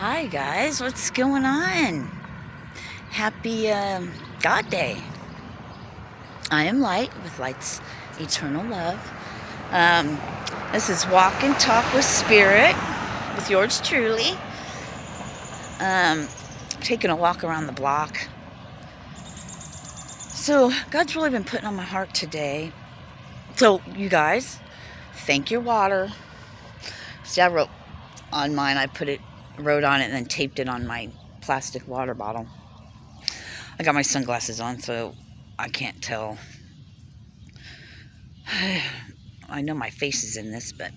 Hi guys, what's going on? Happy God Day. I am Light with Light's Eternal Love. This is Walk and Talk with Spirit with yours truly. Taking a walk around the block. So God's really been putting on my heart today. So you guys, thank your water. See, I wrote on mine, wrote on it and then taped it on my plastic water bottle. I got my sunglasses on, so I can't tell. I know my face is in this, but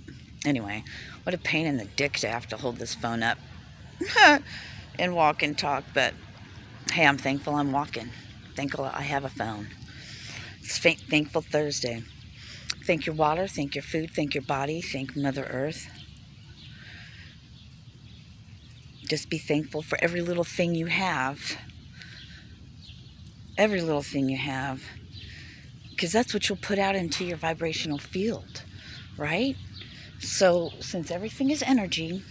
anyway, what a pain in the dick to have to hold this phone up and walk and talk. But hey, I'm thankful I'm walking. Thankful I have a phone. It's Thankful Thursday. Thank your water, thank your food, thank your body, thank Mother Earth. Just be thankful for every little thing you have. Every little thing you have. Because that's what you'll put out into your vibrational field, right? So, since everything is energy,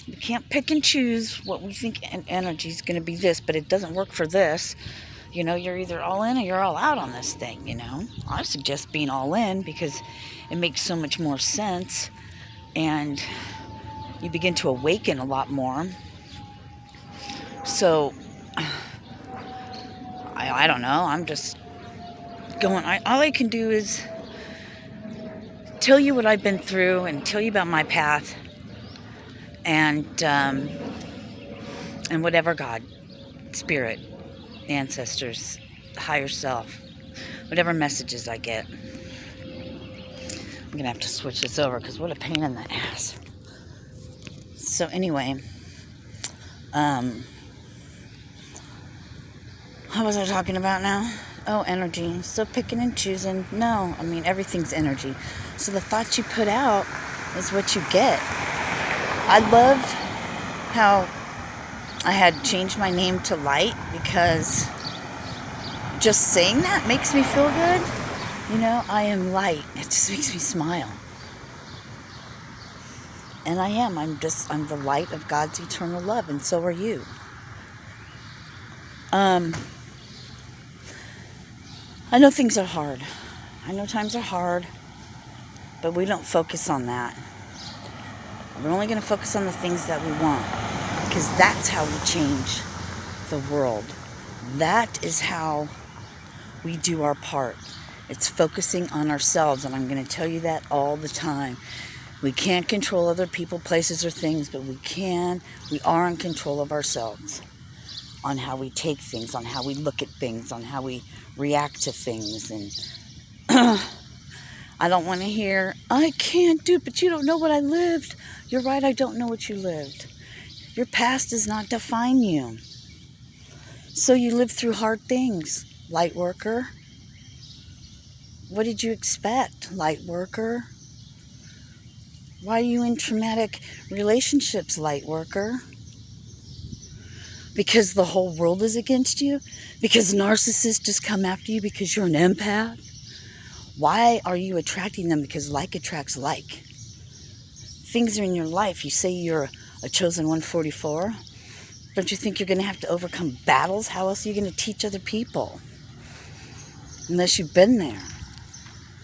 we can't pick and choose what we think energy is going to be this, but it doesn't work for this. You know, you're either all in or you're all out on this thing, you know. I suggest being all in because it makes so much more sense. And you begin to awaken a lot more. So, I don't know. I'm just going. All I can do is tell you what I've been through and tell you about my path, and whatever God, Spirit, ancestors, higher self, whatever messages I get. I'm gonna have to switch this over because what a pain in the ass. So anyway, what was I talking about now? Oh, energy. So picking and choosing. No, I mean, everything's energy. So the thoughts you put out is what you get. I love how I had changed my name to Light because just saying that makes me feel good. You know, I am light. It just makes me smile. And I am. I'm the light of God's eternal love, and so are you. I know things are hard. I know times are hard, but we don't focus on that. We're only going to focus on the things that we want, because that's how we change the world. That is how we do our part. It's focusing on ourselves, and I'm going to tell you that all the time. We can't control other people, places, or things, but we are in control of ourselves, on how we take things, on how we look at things, on how we react to things. And I don't want to hear, I can't do it, but you don't know what I lived. You're right, I don't know what you lived. Your past does not define you. So you lived through hard things, light worker. What did you expect, light worker? Why are you in traumatic relationships, light worker? Because the whole world is against you? Because narcissists just come after you because you're an empath? Why are you attracting them? Because like attracts like. Things are in your life. You say you're a chosen 144. Don't you think you're going to have to overcome battles? How else are you going to teach other people? Unless you've been there.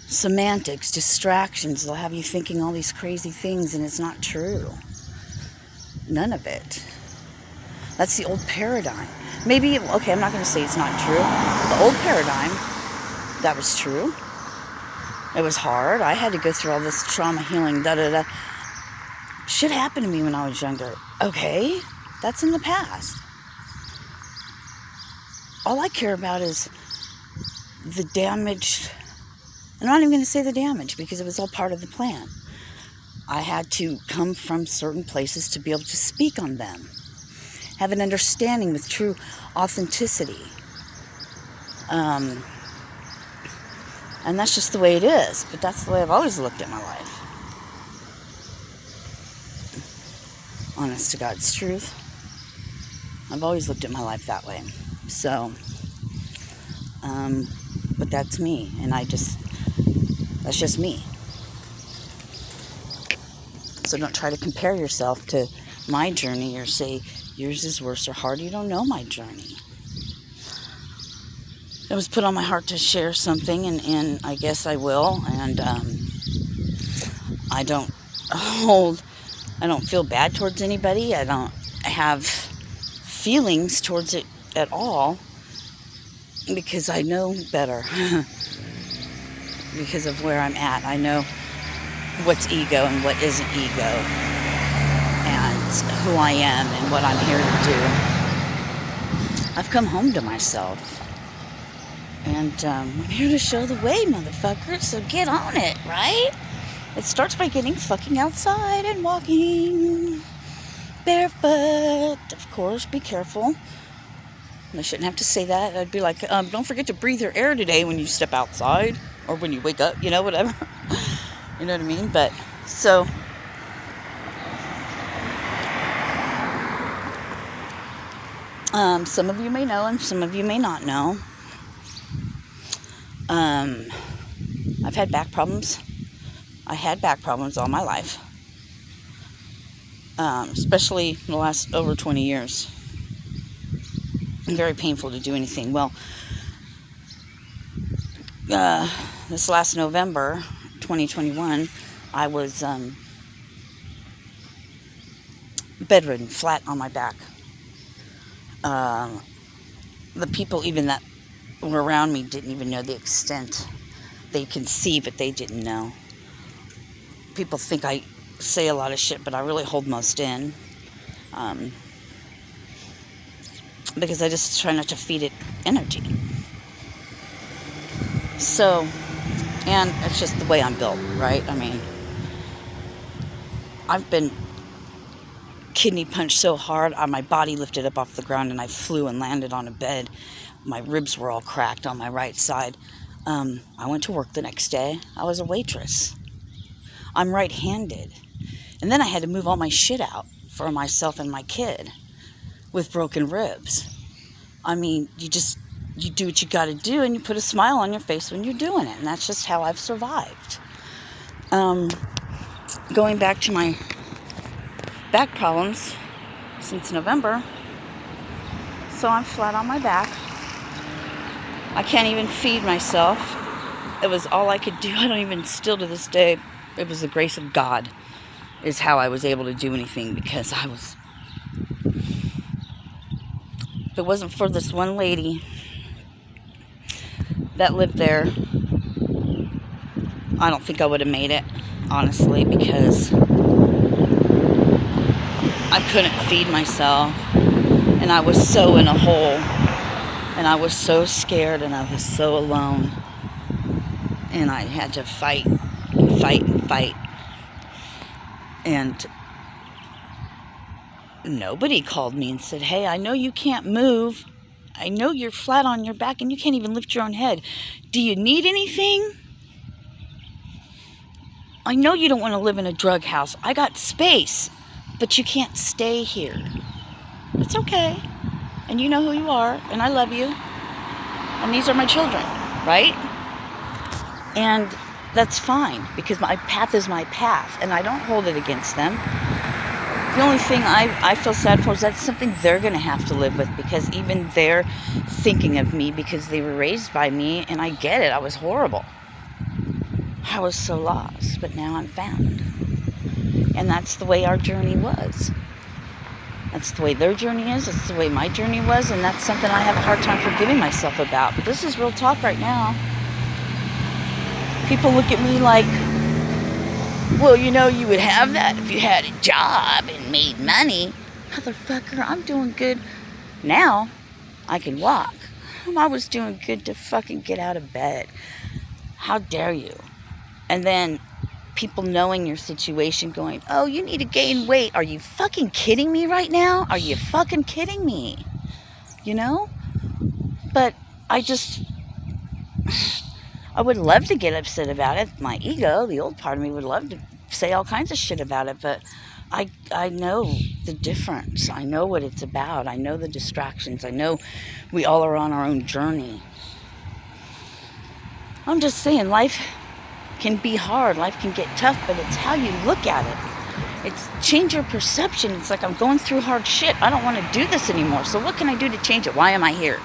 Semantics, distractions, they'll have you thinking all these crazy things, and it's not true. None of it. That's the old paradigm. Maybe, okay, I'm not going to say it's not true. The old paradigm, that was true. It was hard. I had to go through all this trauma healing, da-da-da. Shit happened to me when I was younger. Okay, that's in the past. All I care about is the damage. I'm not even going to say the damage because it was all part of the plan. I had to come from certain places to be able to speak on them. Have an understanding with true authenticity. And that's just the way it is. But that's the way I've always looked at my life. Honest to God's truth. I've always looked at my life that way. So, but that's me. And that's just me. So don't try to compare yourself to my journey or say yours is worse or harder. You don't know my journey. It was put on my heart to share something, and I guess I will. And I don't feel bad towards anybody. I don't have feelings towards it at all, because I know better. Because of where I'm at. I know what's ego and what isn't ego, and who I am and what I'm here to do. I've come home to myself, and I'm here to show the way, motherfucker, so get on it, right? It starts by getting fucking outside and walking barefoot. Of course, be careful. I shouldn't have to say that. I'd be like, don't forget to breathe your air today when you step outside, or when you wake up, whatever. You know what I mean? But, so, some of you may know, and some of you may not know. I've had back problems. I had back problems all my life. Especially in the last over 20 years. Very painful to do anything. Well, this last November, 2021, I was bedridden, flat on my back. The people even that were around me didn't even know the extent. They can see, but they didn't know. People think I say a lot of shit, but I really hold most in. Because I just try not to feed it energy. So, and it's just the way I'm built, right? I mean, I've been kidney punched so hard, my body lifted up off the ground and I flew and landed on a bed. My ribs were all cracked on my right side. I went to work the next day. I was a waitress. I'm right-handed. And then I had to move all my shit out for myself and my kid with broken ribs. I mean, you do what you got to do, and you put a smile on your face when you're doing it, and that's just how I've survived. Going back to my back problems since November, so I'm flat on my back. I can't even feed myself. It was all I could do. I don't even, still to this day, it was the grace of God is how I was able to do anything, because if it wasn't for this one lady that lived there, I don't think I would have made it, honestly, because I couldn't feed myself, and I was so in a hole, and I was so scared, and I was so alone, and I had to fight and fight and fight, and nobody called me and said, hey, I know you can't move. I know you're flat on your back and you can't even lift your own head. Do you need anything? I know you don't want to live in a drug house. I got space, but you can't stay here. It's okay. And you know who you are, and I love you. And these are my children, right? And that's fine, because my path is my path, and I don't hold it against them. The only thing I feel sad for is that's something they're going to have to live with, because even they're thinking of me because they were raised by me, and I get it. I was horrible. I was so lost, but now I'm found. And that's the way our journey was. That's the way their journey is. That's the way my journey was, and that's something I have a hard time forgiving myself about. But this is real talk right now. People look at me like, well, you would have that if you had a job and made money. Motherfucker, I'm doing good now. I can walk. I was doing good to fucking get out of bed. How dare you? And then people knowing your situation going, oh, you need to gain weight. Are you fucking kidding me right now? Are you fucking kidding me? But I would love to get upset about it. My ego, the old part of me, would love to say all kinds of shit about it, but I know the difference. I know what it's about. I know the distractions. I know we all are on our own journey. I'm just saying, life can be hard. Life can get tough, but it's how you look at it. It's change your perception. It's like I'm going through hard shit. I don't want to do this anymore. So what can I do to change it? Why am I here?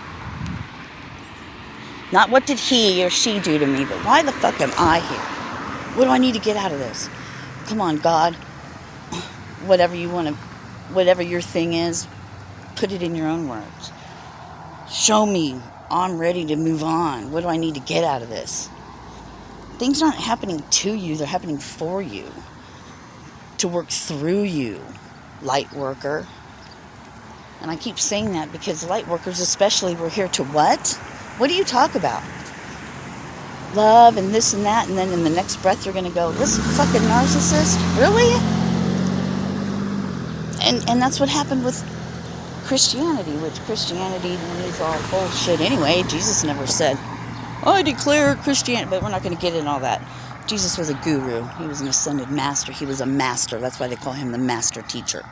Not what did he or she do to me, but why the fuck am I here? What do I need to get out of this? Come on, God. Whatever you want to, whatever your thing is, put it in your own words. Show me. I'm ready to move on. What do I need to get out of this? Things aren't happening to you. They're happening for you. To work through you, light worker. And I keep saying that because light workers especially, we're here to what? What do you talk about? Love and this and that, and then in the next breath you're going to go, this fucking narcissist? Really? And that's what happened with Christianity, which Christianity is all bullshit anyway. Jesus never said, I declare Christianity, but we're not going to get into all that. Jesus was a guru. He was an ascended master. He was a master. That's why they call him the master teacher.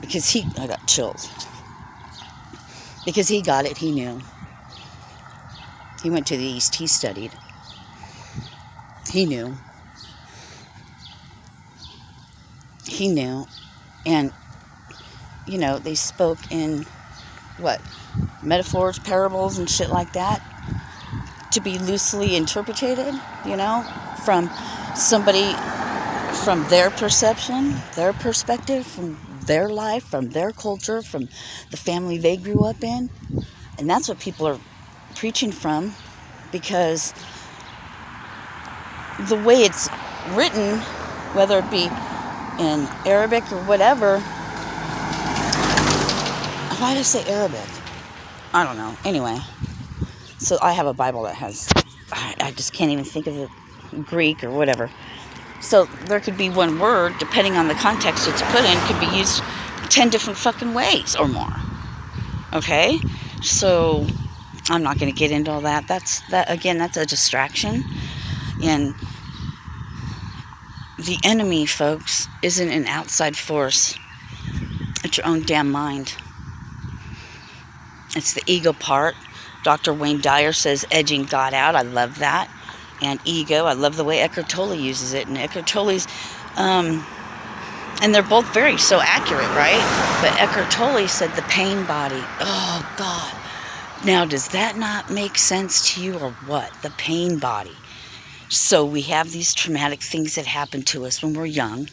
Because I got chills. Because he got it, he knew. He went to the East, he studied. He knew. He knew. And, you know, they spoke in, what, metaphors, parables, and shit like that, to be loosely interpreted, you know, from somebody, from their perception, their perspective, from their life, from their culture, from the family they grew up in. And that's what people are preaching from, because the way it's written, whether it be in Arabic or whatever, why did I say Arabic? I don't know. Anyway, so I have a Bible that has, I just can't even think of it, Greek or whatever. So there could be one word, depending on the context it's put in, could be used 10 different fucking ways or more. Okay? So I'm not going to get into all that. That's a distraction. And the enemy, folks, isn't an outside force. It's your own damn mind. It's the ego part. Dr. Wayne Dyer says edging God out. I love that. And ego, I love the way Eckhart Tolle uses it. And Eckhart Tolle's, and they're both very so accurate, right? But Eckhart Tolle said the pain body. Oh, God. Now, does that not make sense to you or what? The pain body. So we have these traumatic things that happen to us when we're young.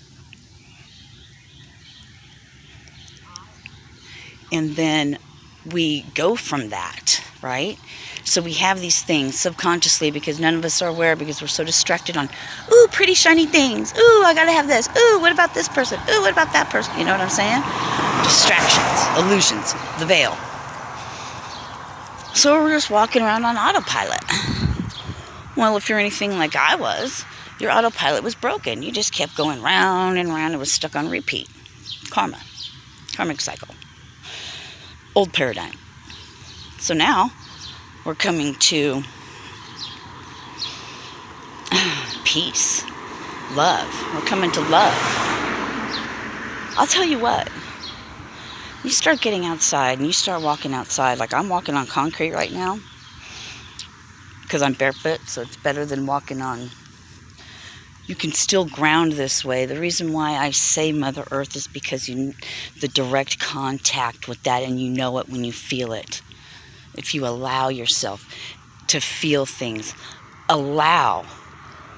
And then we go from that, right? So we have these things subconsciously because none of us are aware, because we're so distracted on, ooh, pretty shiny things. Ooh, I gotta have this. Ooh, what about this person? Ooh, what about that person? You know what I'm saying? Distractions, illusions, the veil. So we're just walking around on autopilot. Well, if you're anything like I was, your autopilot was broken. You just kept going round and round. It was stuck on repeat. Karmic cycle. Old paradigm. So now we're coming to peace, love. We're coming to love. I'll tell you what. You start getting outside and you start walking outside. Like I'm walking on concrete right now because I'm barefoot, so it's better than walking on. You can still ground this way. The reason why I say Mother Earth is because the direct contact with that, and you know it when you feel it. If you allow yourself to feel things. Allow,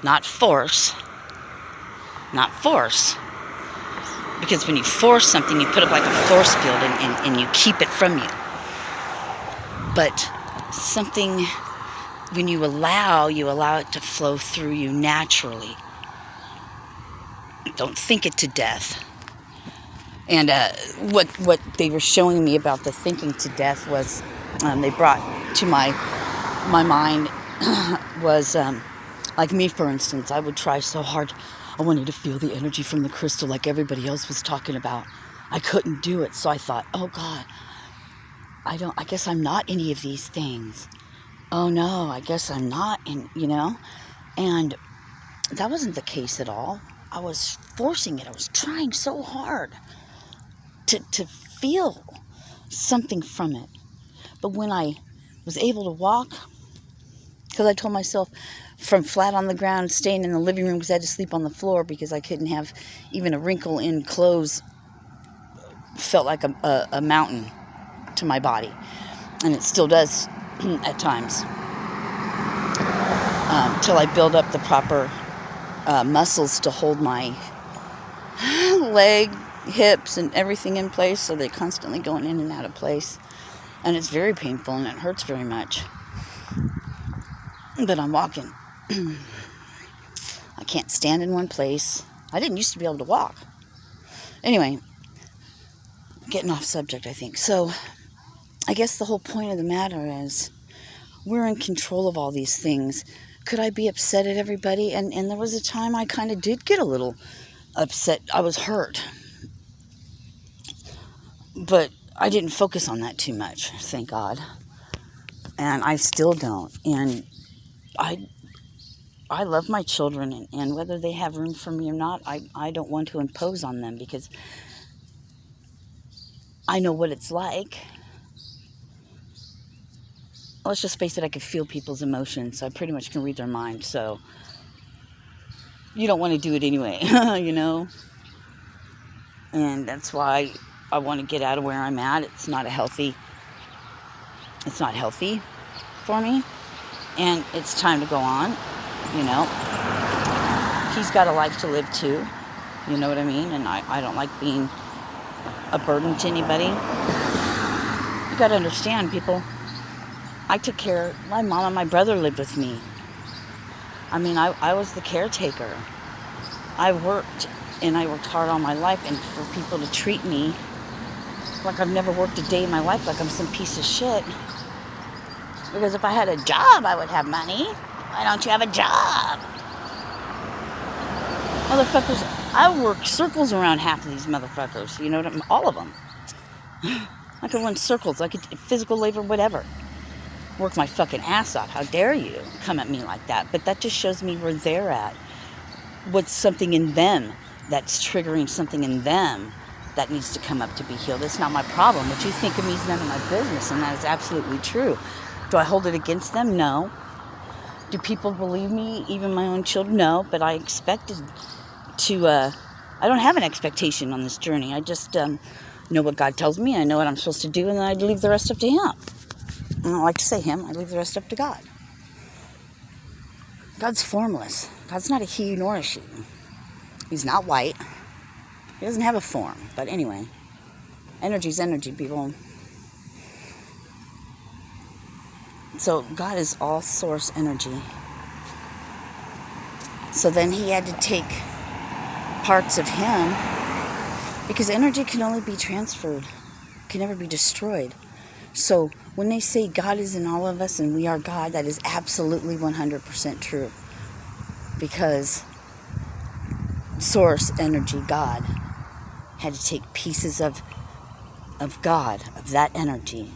not force. Not force. Because when you force something, you put up like a force field and you keep it from you. But something, when you allow it to flow through you naturally. Don't think it to death. And what they were showing me about the thinking to death was, they brought to my mind was, like me, for instance, I would try so hard. I wanted to feel the energy from the crystal like everybody else was talking about. I couldn't do it, so I thought, oh God, I guess I'm not any of these things. Oh no, I guess I'm not, and that wasn't the case at all. I was forcing it. I was trying so hard to feel something from it. But when I was able to walk, because I told myself, from flat on the ground, staying in the living room because I had to sleep on the floor because I couldn't have even a wrinkle in clothes. Felt like a mountain to my body. And it still does at times. Till I build up the proper muscles to hold my leg, hips, and everything in place, so they're constantly going in and out of place. And it's very painful and it hurts very much. But I'm walking. I can't stand in one place. I didn't used to be able to walk. Anyway, getting off subject, I think. So, I guess the whole point of the matter is we're in control of all these things. Could I be upset at everybody? And there was a time I kind of did get a little upset. I was hurt. But I didn't focus on that too much, thank God. And I still don't. And I love my children, and whether they have room for me or not, I don't want to impose on them because I know what it's like. Let's just face it, I can feel people's emotions. I pretty much can read their mind, so you don't want to do it anyway, you know? And that's why I want to get out of where I'm at. It's not healthy for me. And it's time to go on, you know? He's got a life to live too, you know what I mean? And I don't like being a burden to anybody. You got to understand, people. I took care, my mom and my brother lived with me. I mean, I was the caretaker. I worked hard all my life, and for people to treat me like I've never worked a day in my life, like I'm some piece of shit. Because if I had a job, I would have money. Why don't you have a job? Motherfuckers, I worked circles around half of these motherfuckers. You know what I mean? All of them. I could run circles. I could physical labor, whatever. Work my fucking ass off. How dare you come at me like that? But that just shows me where they're at. What's something in them that's triggering something in them that needs to come up to be healed. It's not my problem. What you think of me is none of my business, and that is absolutely true. Do I hold it against them? No. Do people believe me, even my own children? No, but I expected to, I don't have an expectation on this journey. I just know what God tells me. I know what I'm supposed to do, and then I leave the rest up to Him. I don't like to say Him. I leave the rest up to God. God's formless. God's not a he nor a she. He's not white. He doesn't have a form. But anyway, energy's energy, people. So God is all source energy. So then He had to take parts of Him, because energy can only be transferred, can never be destroyed. So when they say God is in all of us and we are God, that is absolutely 100% true. Because source energy, God, had to take pieces of God, of that energy,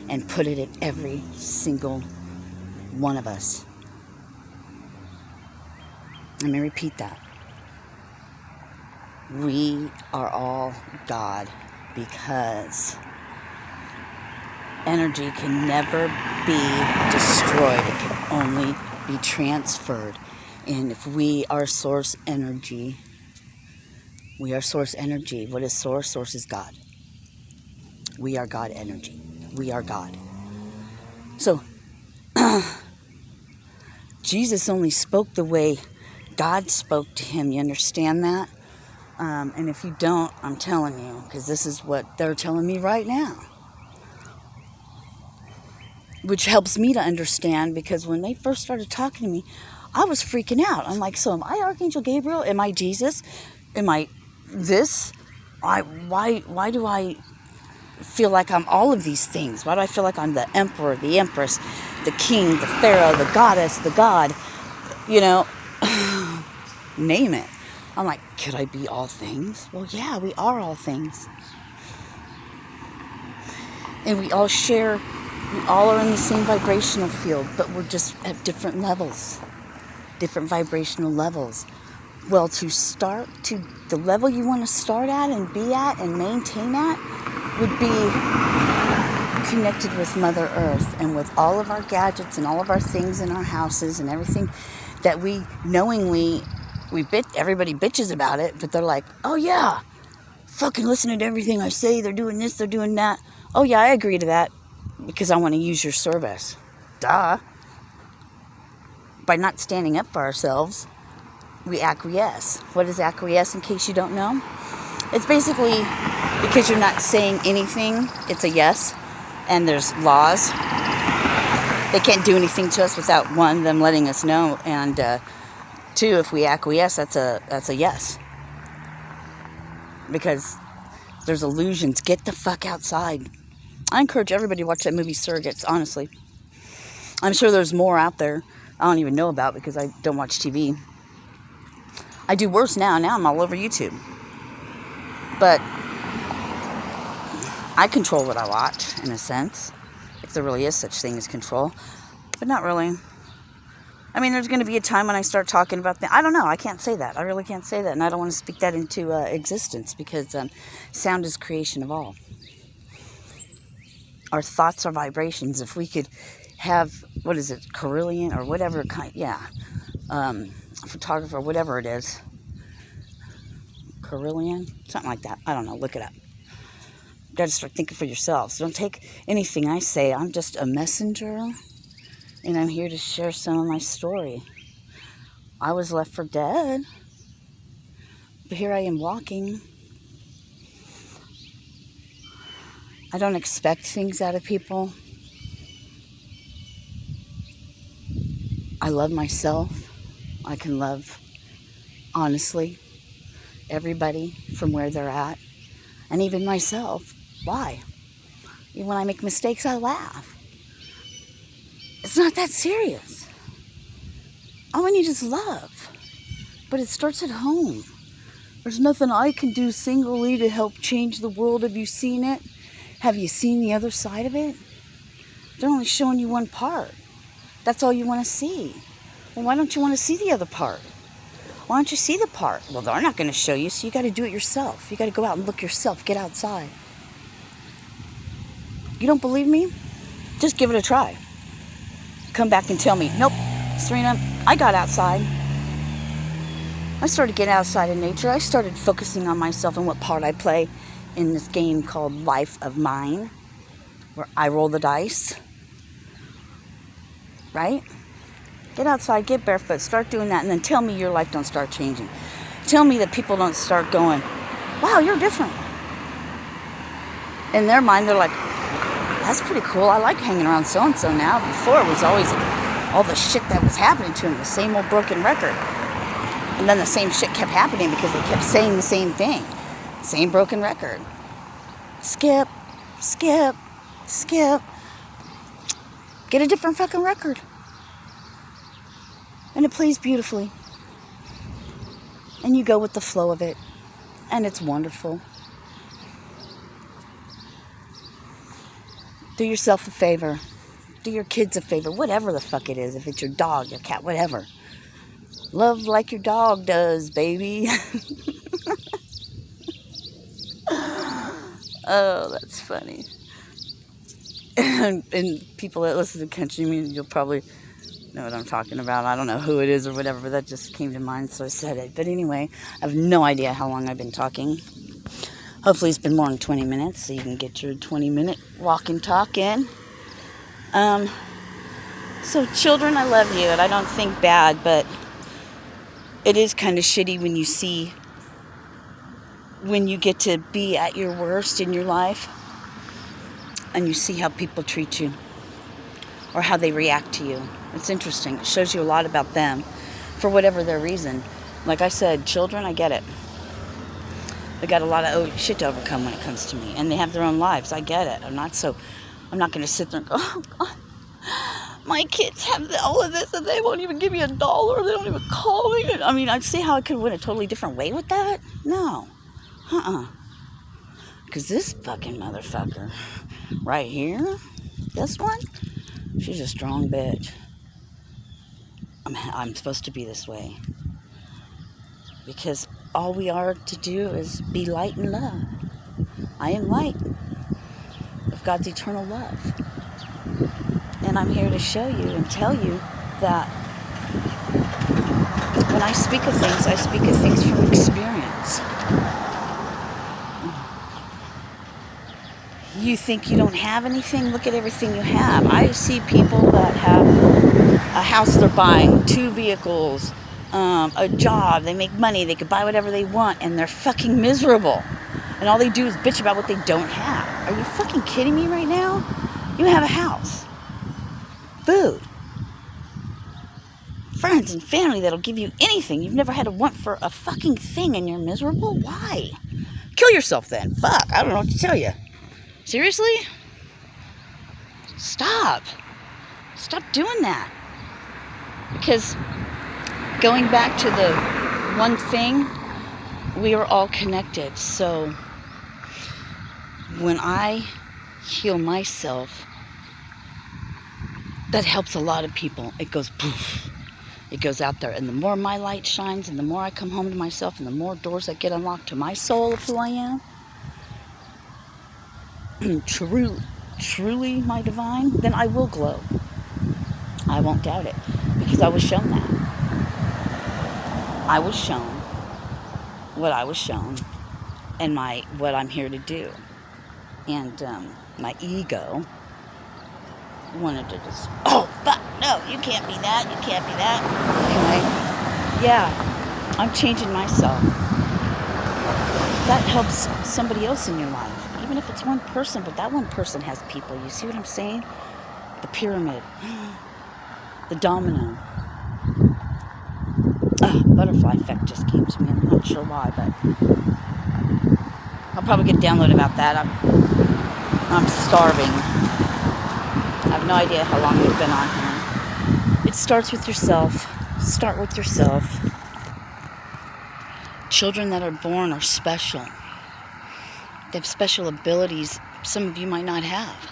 and put it in every single one of us. Let me repeat that. We are all God, because energy can never be destroyed. It can only be transferred. And if we are source energy, we are source energy. What is source? Source is God. We are God energy. We are God. So, Jesus only spoke the way God spoke to Him. You understand that? And if you don't, I'm telling you, because this is what they're telling me right now. Which helps me to understand, because when they first started talking to me, I was freaking out. I'm like, so am I Archangel Gabriel? Am I Jesus? Am I this? Why do I feel like I'm all of these things? Why do I feel like I'm the emperor, the empress, the king, the pharaoh, the goddess, the god? You know, name it. I'm like, could I be all things? Well, yeah, we are all things. And we all share, we all are in the same vibrational field, but we're just at different levels, different vibrational levels. Well, to start to the level you want to start at and be at and maintain at would be connected with Mother Earth and with all of our gadgets and all of our things in our houses and everything that we knowingly, everybody bitches about it, but they're like, oh yeah, fucking listening to everything I say, they're doing this, they're doing that. Oh yeah, I agree to that because I want to use your service. Duh. By not standing up for ourselves, we acquiesce. What is acquiesce, in case you don't know? It's basically because you're not saying anything, it's a yes, and there's laws. They can't do anything to us without, one, them letting us know, and two, if we acquiesce, that's a yes. Because there's illusions. Get the fuck outside. I encourage everybody to watch that movie Surrogates, honestly. I'm sure there's more out there I don't even know about because I don't watch TV. I do worse now. Now I'm all over YouTube. But I control what I watch, in a sense. If there really is such thing as control. But not really. I mean, there's going to be a time when I start talking about I don't know. I can't say that. I really can't say that. And I don't want to speak that into existence because sound is creation of all. Our thoughts are vibrations. If we could have, what is it, Carillion or whatever kind, yeah. Photographer, whatever it is. Carillion? Something like that. I don't know. Look it up. You got to start thinking for yourselves. Don't take anything I say. I'm just a messenger. And I'm here to share some of my story. I was left for dead. But here I am walking. I don't expect things out of people. I love myself. I can love, honestly, everybody from where they're at. And even myself. Why? Even when I make mistakes, I laugh. It's not that serious. All I need is love. But it starts at home. There's nothing I can do singly to help change the world. Have you seen it? Have you seen the other side of it? They're only showing you one part. That's all you want to see. Well, why don't you want to see the other part? Why don't you see the part? Well, they're not going to show you, so you got to do it yourself. You got to go out and look yourself. Get outside. You don't believe me? Just give it a try. Come back and tell me, nope, Serena, I got outside. I started getting outside in nature. I started focusing on myself and what part I play in this game called Life of Mine, where I roll the dice. Right? Get outside, get barefoot, start doing that, and then tell me your life don't start changing. Tell me that people don't start going, wow, you're different. In their mind, they're like, that's pretty cool. I like hanging around so-and-so now. Before, it was always all the shit that was happening to him, the same old broken record. And then the same shit kept happening because they kept saying the same thing. Same broken record. Skip, skip, skip. Get a different fucking record. And it plays beautifully. And you go with the flow of it. And it's wonderful. Do yourself a favor. Do your kids a favor. Whatever the fuck it is. If it's your dog, your cat, whatever. Love like your dog does, baby. Oh, that's funny. And people that listen to country music, you'll probably know what I'm talking about. I don't know who it is or whatever, but that just came to mind, so I said it. But anyway, I have no idea how long I've been talking. Hopefully it's been more than 20 minutes, so you can get your 20-minute walk and talk in. So children, I love you, and I don't think bad, but it is kind of shitty when you see, when you get to be at your worst in your life, and you see how people treat you, or how they react to you. It's interesting. It shows you a lot about them, for whatever their reason. Like I said, children, I get it. They got a lot of shit to overcome when it comes to me, and they have their own lives. I get it. I'm not going to sit there and go, oh God, my kids have all of this, and they won't even give me $1. They don't even call me. I mean, I see how I could win a totally different way with that. No, because this fucking motherfucker right here, this one, she's a strong bitch. I'm supposed to be this way. Because all we are to do is be light and love. I am light. If God God's eternal love. And I'm here to show you and tell you that when I speak of things from experience. You think you don't have anything? Look at everything you have. I see people that have a house they're buying, 2 vehicles, a job, they make money, they could buy whatever they want, and they're fucking miserable. And all they do is bitch about what they don't have. Are you fucking kidding me right now? You have a house, food, friends and family that'll give you anything. You've never had to want for a fucking thing, and you're miserable? Why? Kill yourself then. Fuck, I don't know what to tell you. Seriously? Stop. Stop doing that. Because going back to the one thing, we are all connected. So when I heal myself, that helps a lot of people. It goes poof. It goes out there. And the more my light shines and the more I come home to myself and the more doors that get unlocked to my soul of who I am, truly my divine, then I will glow. I won't doubt it, because I was shown that. I was shown what I was shown, and what I'm here to do. And my ego wanted to just, oh fuck, no, you can't be that, you can't be that. Anyway, yeah, I'm changing myself. That helps somebody else in your life. Even if it's one person, but that one person has people. You see what I'm saying? The pyramid. The domino. Butterfly effect just came to me. I'm not sure why, but I'll probably get a download about that. I'm starving. I have no idea how long we've been on here. It starts with yourself. Start with yourself. Children that are born are special. They have special abilities some of you might not have.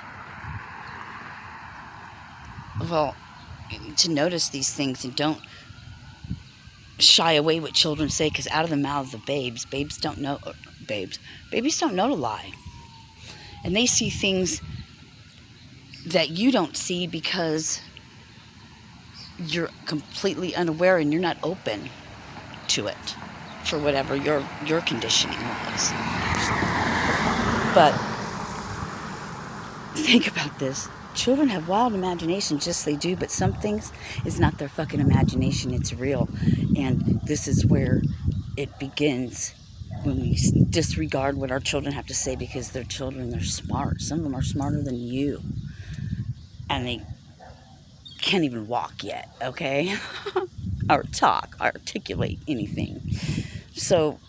Well, to notice these things and don't shy away what children say, because out of the mouths of babies don't know to lie. And they see things that you don't see because you're completely unaware and you're not open to it for whatever your conditioning was. But think about this. Children have wild imagination, just they do, but some things is not their fucking imagination, it's real. And this is where it begins, when we disregard what our children have to say, because they're children, they're smart. Some of them are smarter than you. And they can't even walk yet, okay? Or talk, or articulate anything. So,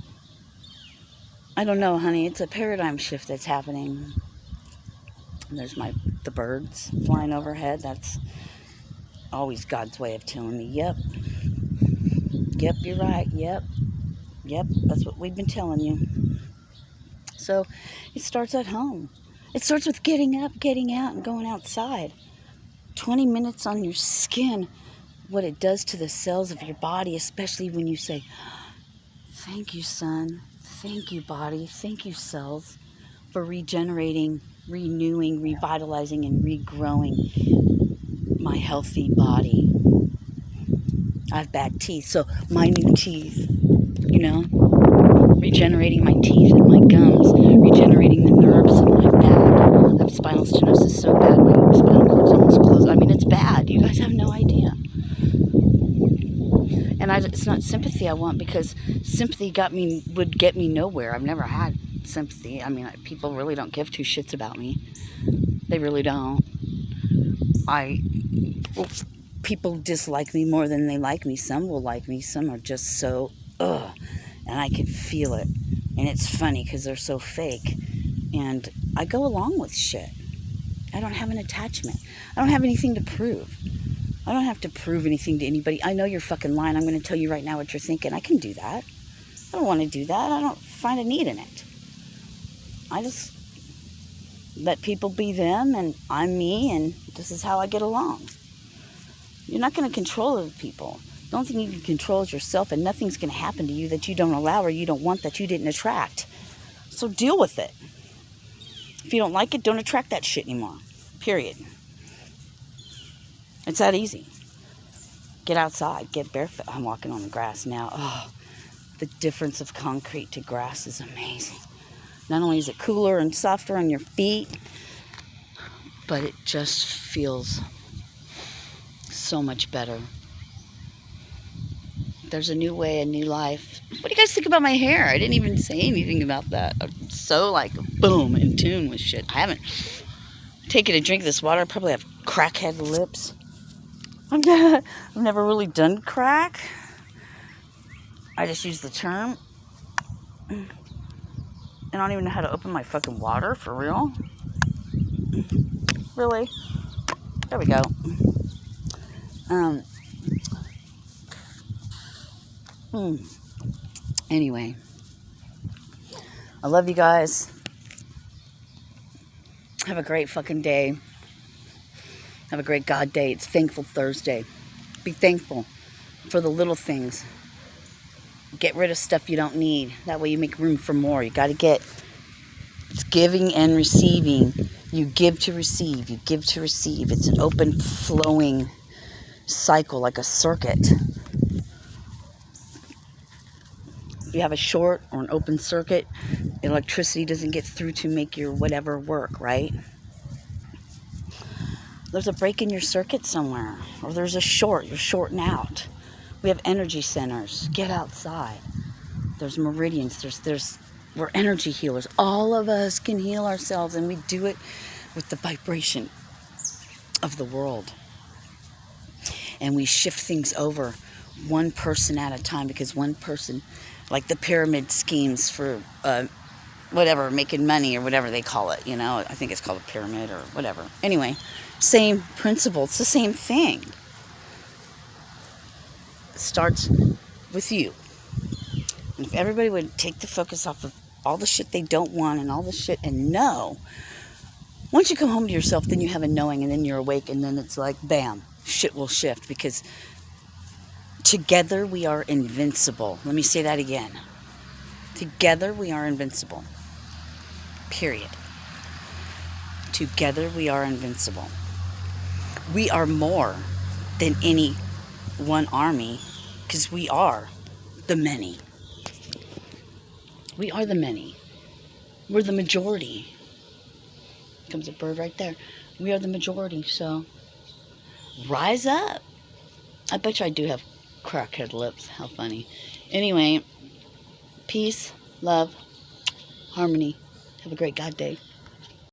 I don't know, honey. It's a paradigm shift that's happening. There's the birds flying overhead. That's always God's way of telling me, yep, you're right, yep, that's what we've been telling you. So it starts at home. It starts with getting up, getting out, and going outside. 20 minutes on your skin, what it does to the cells of your body, especially when you say, thank you, sun, thank you, body, thank you, cells, for regenerating, renewing, revitalizing, and regrowing my healthy body. I have bad teeth, so my new teeth, regenerating my teeth and my gums, regenerating the nerves in my back. I have spinal stenosis so bad, my spinal cord's almost closed. I mean, it's bad. You guys have no idea. And it's not sympathy I want, because sympathy would get me nowhere. I've never had sympathy. I mean, people really don't give 2 shits about me. They really don't. People dislike me more than they like me. Some will like me. Some are just so, ugh. And I can feel it. And it's funny because they're so fake. And I go along with shit. I don't have an attachment. I don't have anything to prove. I don't have to prove anything to anybody. I know you're fucking lying. I'm going to tell you right now what you're thinking. I can do that. I don't want to do that. I don't find a need in it. I just let people be them, and I'm me, and this is how I get along. You're not going to control other people. The only thing you can control is yourself, and nothing's going to happen to you that you don't allow or you don't want, that you didn't attract. So deal with it. If you don't like it, don't attract that shit anymore. Period. It's that easy. Get outside. Get barefoot. I'm walking on the grass now. Oh, the difference of concrete to grass is amazing. Not only is it cooler and softer on your feet, but it just feels so much better. There's a new way, a new life. What do you guys think about my hair? I didn't even say anything about that. I'm so like, boom, in tune with shit. I haven't taken a drink of this water. I probably have crackhead lips. I've never really done crack. I just use the term. And I don't even know how to open my fucking water, for real. Really? There we go. Anyway, I love you guys. Have a great fucking day. Have a great God day. It's Thankful Thursday. Be thankful for the little things. Get rid of stuff you don't need. That way you make room for more. You got to get... It's giving and receiving. You give to receive. You give to receive. It's an open, flowing cycle, like a circuit. If you have a short or an open circuit, electricity doesn't get through to make your whatever work, right? There's a break in your circuit somewhere, or there's a short. You're shorting out. We have energy centers. Get outside. There's meridians. We're energy healers. All of us can heal ourselves, and we do it with the vibration of the world. And we shift things over one person at a time, because one person, like the pyramid schemes for whatever, making money or whatever they call it, I think it's called a pyramid or whatever. Anyway, same principle. It's the same thing. It starts with you. And if everybody would take the focus off of all the shit they don't want and all the shit and know, once you come home to yourself, then you have a knowing, and then you're awake, and then it's like, bam, shit will shift, because together we are invincible. Let me say that again. Together we are invincible. Period. Together we are invincible. We are more than any one army, because we are the many. We are the many. We're the majority. Comes a bird right there. We are the majority, so rise up. I bet you I do have crackhead lips. How funny. Anyway, peace, love, harmony. Have a great God day.